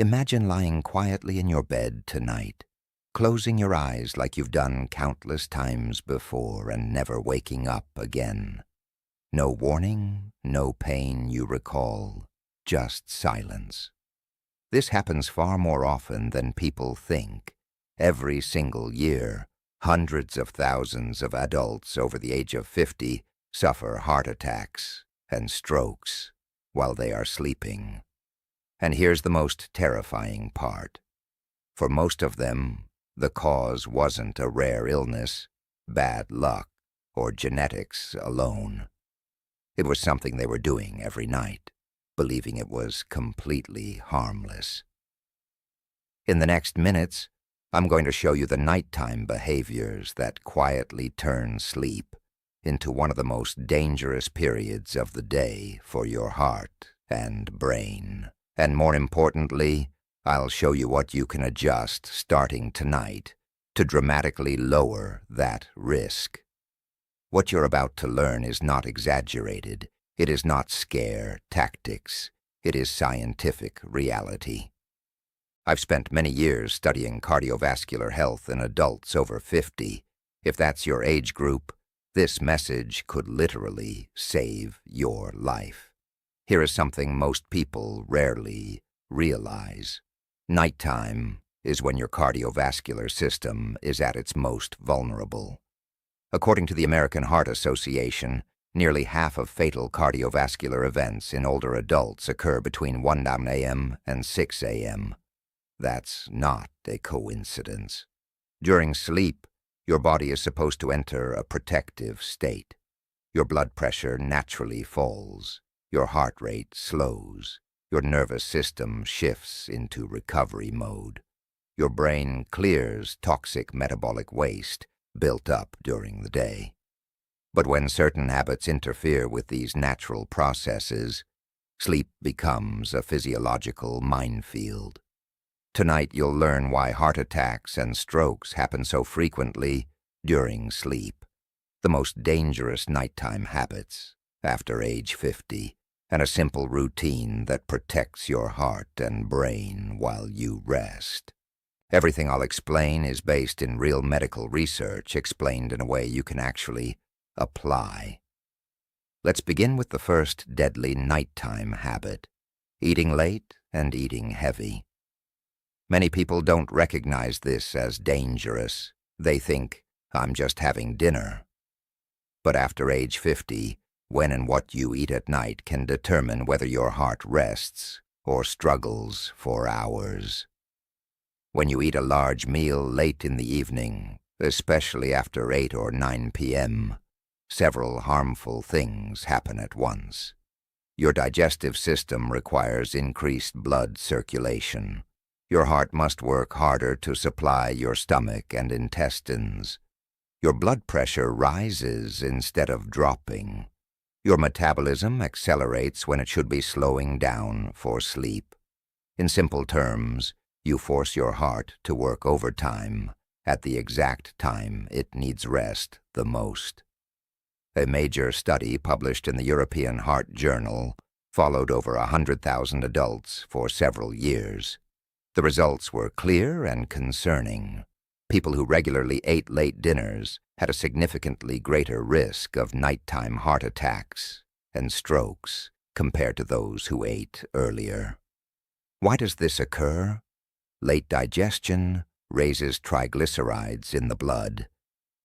Imagine lying quietly in your bed tonight, closing your eyes like you've done countless times before and never waking up again. No warning, no pain you recall, just silence. This happens far more often than people think. Every single year, hundreds of thousands of adults over the age of 50 suffer heart attacks and strokes while they are sleeping. And here's the most terrifying part. For most of them, the cause wasn't a rare illness, bad luck, or genetics alone. It was something they were doing every night, believing it was completely harmless. In the next minutes, I'm going to show you the nighttime behaviors that quietly turn sleep into one of the most dangerous periods of the day for your heart and brain. And more importantly, I'll show you what you can adjust starting tonight to dramatically lower that risk. What you're about to learn is not exaggerated. It is not scare tactics. It is scientific reality. I've spent many years studying cardiovascular health in adults over 50. If that's your age group, this message could literally save your life. Here is something most people rarely realize. Nighttime is when your cardiovascular system is at its most vulnerable. According to the American Heart Association, nearly half of fatal cardiovascular events in older adults occur between 1 a.m. and 6 a.m. That's not a coincidence. During sleep, your body is supposed to enter a protective state. Your blood pressure naturally falls. Your heart rate slows. Your nervous system shifts into recovery mode. Your brain clears toxic metabolic waste built up during the day. But when certain habits interfere with these natural processes, sleep becomes a physiological minefield. Tonight you'll learn why heart attacks and strokes happen so frequently during sleep, the most dangerous nighttime habits after age 50, and a simple routine that protects your heart and brain while you rest. Everything I'll explain is based in real medical research explained in a way you can actually apply. Let's begin with the first deadly nighttime habit, eating late and eating heavy. Many people don't recognize this as dangerous. They think, I'm just having dinner. But after age 50, when and what you eat at night can determine whether your heart rests or struggles for hours. When you eat a large meal late in the evening, especially after 8 or 9 p.m., several harmful things happen at once. Your digestive system requires increased blood circulation. Your heart must work harder to supply your stomach and intestines. Your blood pressure rises instead of dropping. Your metabolism accelerates when it should be slowing down for sleep. In simple terms, you force your heart to work overtime at the exact time it needs rest the most. A major study published in the European Heart Journal followed over 100,000 adults for several years. The results were clear and concerning. People who regularly ate late dinners had a significantly greater risk of nighttime heart attacks and strokes compared to those who ate earlier. Why does this occur? Late digestion raises triglycerides in the blood.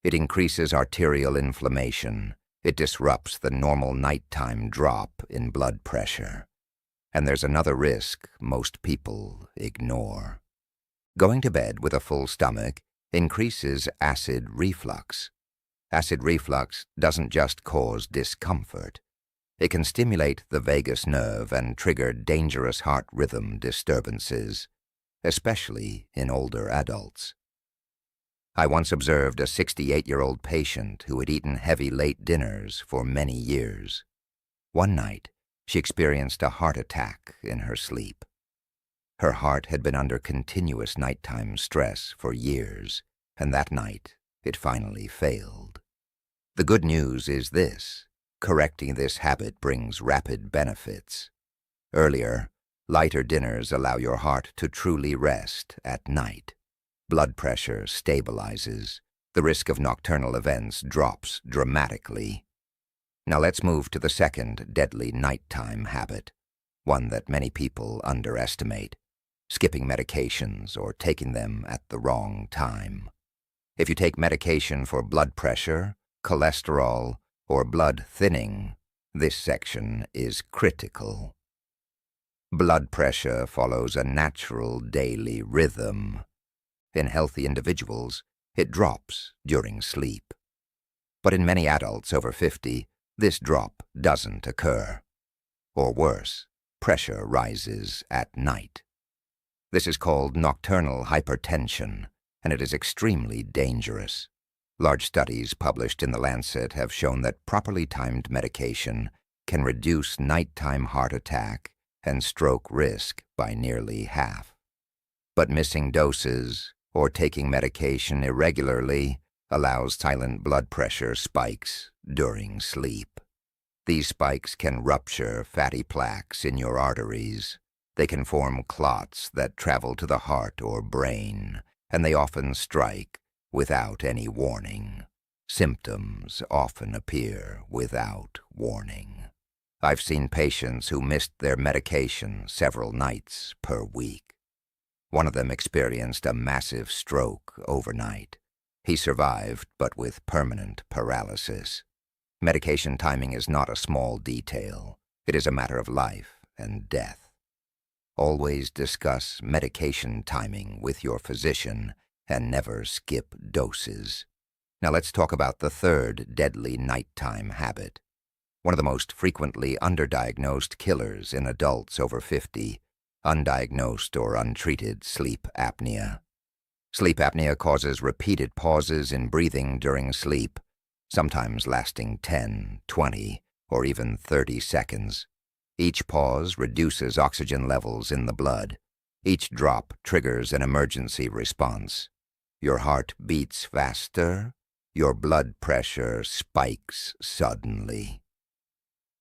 It increases arterial inflammation. It disrupts the normal nighttime drop in blood pressure. And there's another risk most people ignore. Going to bed with a full stomach increases acid reflux. Acid reflux doesn't just cause discomfort. It can stimulate the vagus nerve and trigger dangerous heart rhythm disturbances, especially in older adults. I once observed a 68-year-old patient who had eaten heavy late dinners for many years. One night, she experienced a heart attack in her sleep. Her heart had been under continuous nighttime stress for years, and that night it finally failed. The good news is this: correcting this habit brings rapid benefits. Earlier, Lighter dinners allow your heart to truly rest at night. Blood pressure stabilizes. The risk of nocturnal events drops dramatically. Now let's move to the second deadly nighttime habit, one that many people underestimate: skipping medications or taking them at the wrong time. If you take medication for blood pressure, cholesterol, or blood thinning, this section is critical. Blood pressure follows a natural daily rhythm. In healthy individuals, it drops during sleep. But in many adults over 50, this drop doesn't occur. Or worse, pressure rises at night. This is called nocturnal hypertension, and it is extremely dangerous. Large studies published in The Lancet have shown that properly timed medication can reduce nighttime heart attack and stroke risk by nearly half. But missing doses or taking medication irregularly allows silent blood pressure spikes during sleep. These spikes can rupture fatty plaques in your arteries. They can form clots that travel to the heart or brain, and they often strike without any warning. Symptoms often appear without warning. I've seen patients who missed their medication several nights per week. One of them experienced a massive stroke overnight. He survived, but with permanent paralysis. Medication timing is not a small detail. It is a matter of life and death. Always discuss medication timing with your physician and never skip doses. Now let's talk about the third deadly nighttime habit. One of the most frequently underdiagnosed killers in adults over 50, undiagnosed or untreated sleep apnea. Sleep apnea causes repeated pauses in breathing during sleep, sometimes lasting 10, 20, or even 30 seconds. Each pause reduces oxygen levels in the blood. Each drop triggers an emergency response. Your heart beats faster. Your blood pressure spikes suddenly.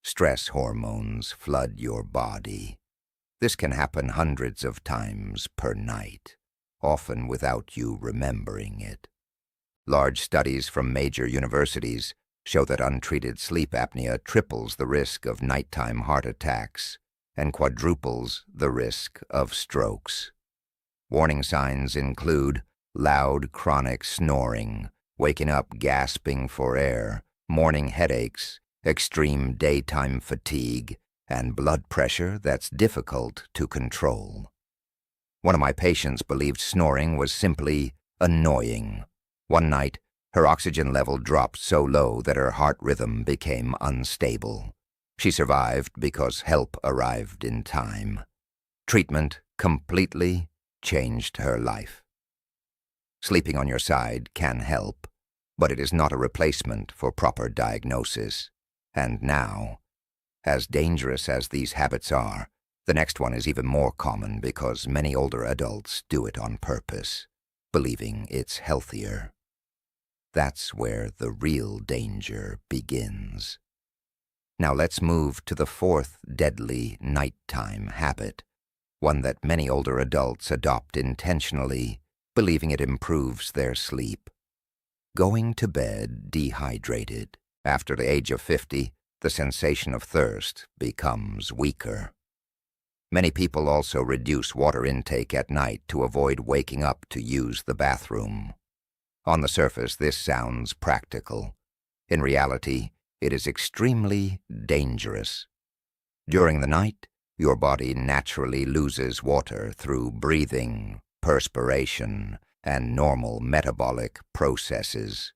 Stress hormones flood your body. This can happen hundreds of times per night, often without you remembering it. Large studies from major universities show that untreated sleep apnea triples the risk of nighttime heart attacks and quadruples the risk of strokes. Warning signs include loud chronic snoring, waking up gasping for air, morning headaches, extreme daytime fatigue, and blood pressure that's difficult to control. One of my patients believed snoring was simply annoying. One night, her oxygen level dropped so low that her heart rhythm became unstable. She survived because help arrived in time. Treatment completely changed her life. Sleeping on your side can help, but it is not a replacement for proper diagnosis. And now, as dangerous as these habits are, the next one is even more common because many older adults do it on purpose, believing it's healthier. That's where the real danger begins. Now let's move to the fourth deadly nighttime habit, one that many older adults adopt intentionally, believing it improves their sleep. Going to bed dehydrated. After the age of 50, the sensation of thirst becomes weaker. Many people also reduce water intake at night to avoid waking up to use the bathroom. On the surface, this sounds practical. In reality, it is extremely dangerous. During the night, your body naturally loses water through breathing, perspiration, and normal metabolic processes.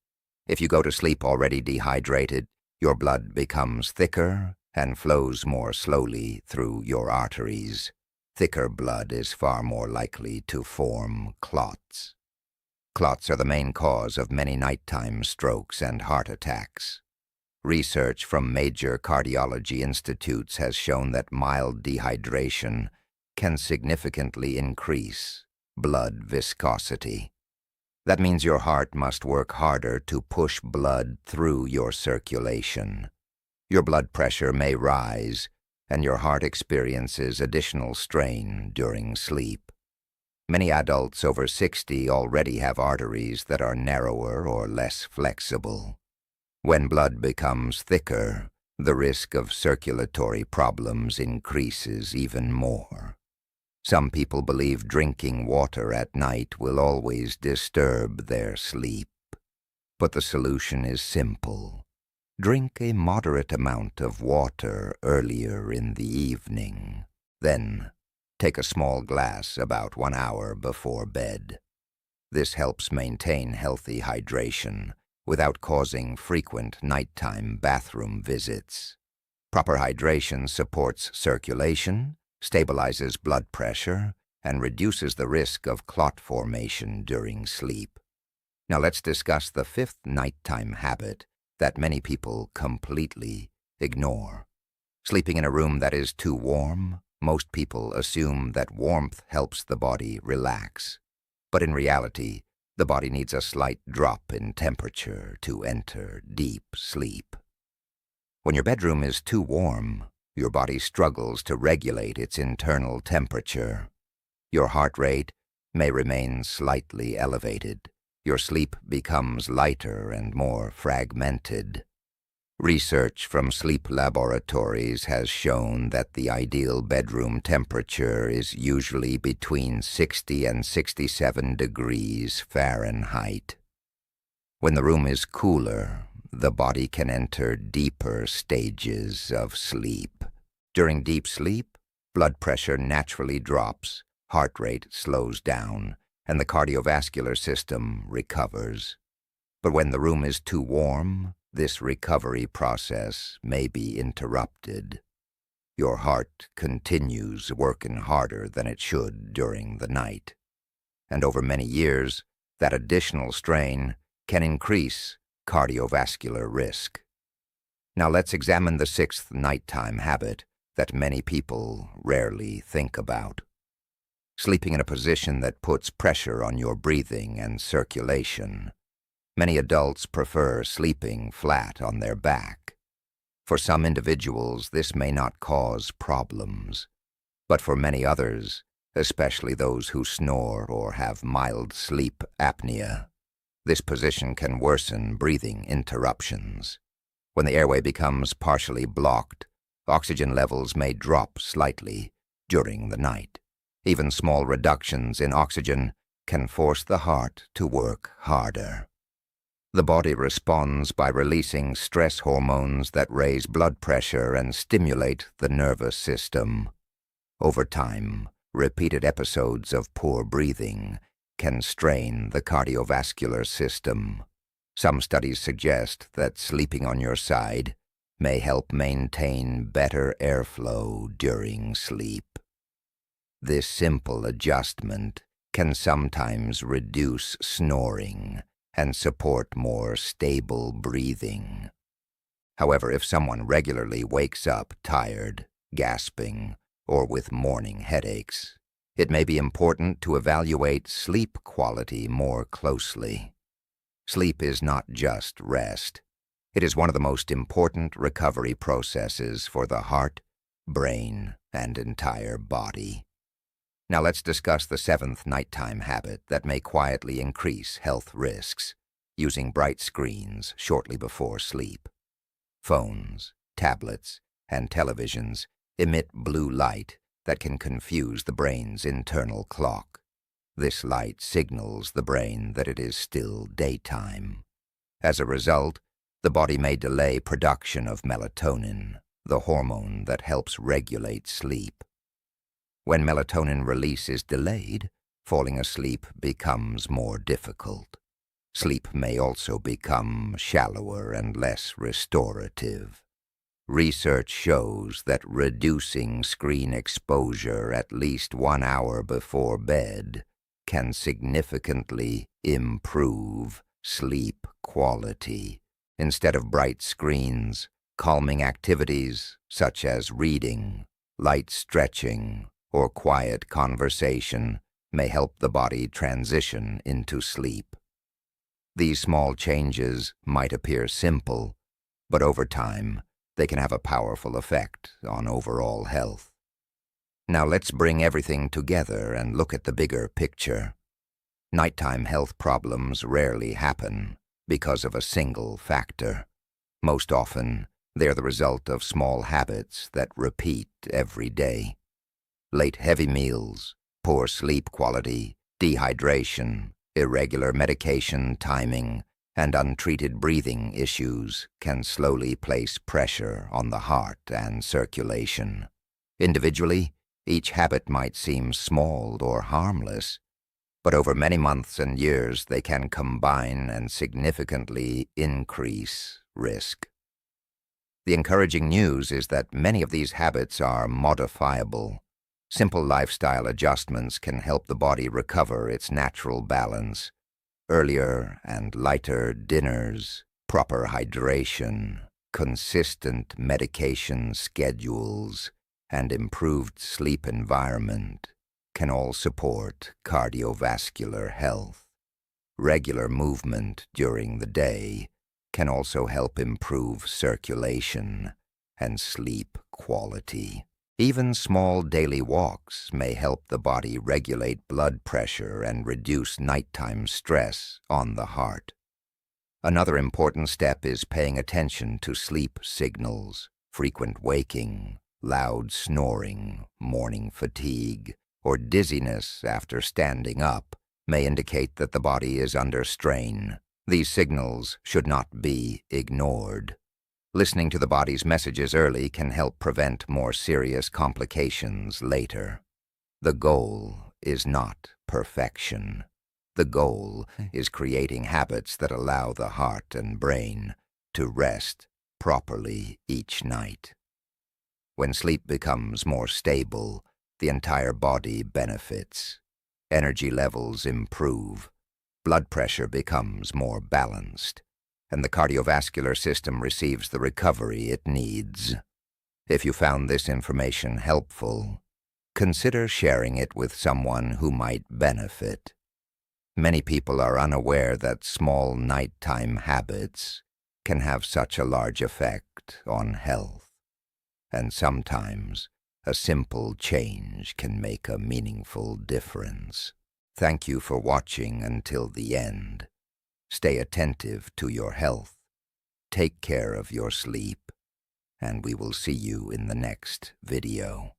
If you go to sleep already dehydrated, your blood becomes thicker and flows more slowly through your arteries. Thicker blood is far more likely to form clots. Clots are the main cause of many nighttime strokes and heart attacks. Research from major cardiology institutes has shown that mild dehydration can significantly increase blood viscosity. That means your heart must work harder to push blood through your circulation. Your blood pressure may rise, and your heart experiences additional strain during sleep. Many adults over 60 already have arteries that are narrower or less flexible. When blood becomes thicker, the risk of circulatory problems increases even more. Some people believe drinking water at night will always disturb their sleep. But the solution is simple. Drink a moderate amount of water earlier in the evening. Then, take a small glass about 1 hour before bed. This helps maintain healthy hydration without causing frequent nighttime bathroom visits. Proper hydration supports circulation, stabilizes blood pressure, and reduces the risk of clot formation during sleep. Now let's discuss the fifth nighttime habit that many people completely ignore. Sleeping in a room that is too warm. Most people assume that warmth helps the body relax. But in reality, the body needs a slight drop in temperature to enter deep sleep. When your bedroom is too warm, your body struggles to regulate its internal temperature. Your heart rate may remain slightly elevated. Your sleep becomes lighter and more fragmented. Research from sleep laboratories has shown that the ideal bedroom temperature is usually between 60 and 67 degrees Fahrenheit. When the room is cooler, the body can enter deeper stages of sleep. During deep sleep, blood pressure naturally drops, heart rate slows down, and the cardiovascular system recovers. But when the room is too warm, this recovery process may be interrupted. Your heart continues working harder than it should during the night. And over many years, that additional strain can increase cardiovascular risk. Now let's examine the sixth nighttime habit that many people rarely think about. Sleeping in a position that puts pressure on your breathing and circulation. Many adults prefer sleeping flat on their back. For some individuals, this may not cause problems, but for many others, especially those who snore or have mild sleep apnea, this position can worsen breathing interruptions. When the airway becomes partially blocked, oxygen levels may drop slightly during the night. Even small reductions in oxygen can force the heart to work harder. The body responds by releasing stress hormones that raise blood pressure and stimulate the nervous system. Over time, repeated episodes of poor breathing can strain the cardiovascular system. Some studies suggest that sleeping on your side may help maintain better airflow during sleep. This simple adjustment can sometimes reduce snoring and support more stable breathing. However, if someone regularly wakes up tired, gasping, or with morning headaches, it may be important to evaluate sleep quality more closely. Sleep is not just rest. It is one of the most important recovery processes for the heart, brain, and entire body. Now let's discuss the seventh nighttime habit that may quietly increase health risks, using bright screens shortly before sleep. Phones, tablets, and televisions emit blue light that can confuse the brain's internal clock. This light signals the brain that it is still daytime. As a result, the body may delay production of melatonin, the hormone that helps regulate sleep. When melatonin release is delayed, falling asleep becomes more difficult. Sleep may also become shallower and less restorative. Research shows that reducing screen exposure at least 1 hour before bed can significantly improve sleep quality. Instead of bright screens, calming activities such as reading, light stretching, or quiet conversation may help the body transition into sleep. These small changes might appear simple, but over time, They can have a powerful effect on overall health. Now let's bring everything together and look at the bigger picture. Nighttime health problems rarely happen because of a single factor. Most often, they're the result of small habits that repeat every day. Late heavy meals, poor sleep quality, dehydration, irregular medication timing, and untreated breathing issues can slowly place pressure on the heart and circulation. Individually, each habit might seem small or harmless, but over many months and years they can combine and significantly increase risk. The encouraging news is that many of these habits are modifiable. Simple lifestyle adjustments can help the body recover its natural balance. Earlier and lighter dinners, proper hydration, consistent medication schedules, and improved sleep environment can all support cardiovascular health. Regular movement during the day can also help improve circulation and sleep quality. Even small daily walks may help the body regulate blood pressure and reduce nighttime stress on the heart. Another important step is paying attention to sleep signals. Frequent waking, loud snoring, morning fatigue, or dizziness after standing up may indicate that the body is under strain. These signals should not be ignored. Listening to the body's messages early can help prevent more serious complications later. The goal is not perfection. The goal is creating habits that allow the heart and brain to rest properly each night. When sleep becomes more stable, the entire body benefits. Energy levels improve, blood pressure becomes more balanced, and the cardiovascular system receives the recovery it needs. If you found this information helpful, consider sharing it with someone who might benefit. Many people are unaware that small nighttime habits can have such a large effect on health, and sometimes a simple change can make a meaningful difference. Thank you for watching until the end. Stay attentive to your health, take care of your sleep, and we will see you in the next video.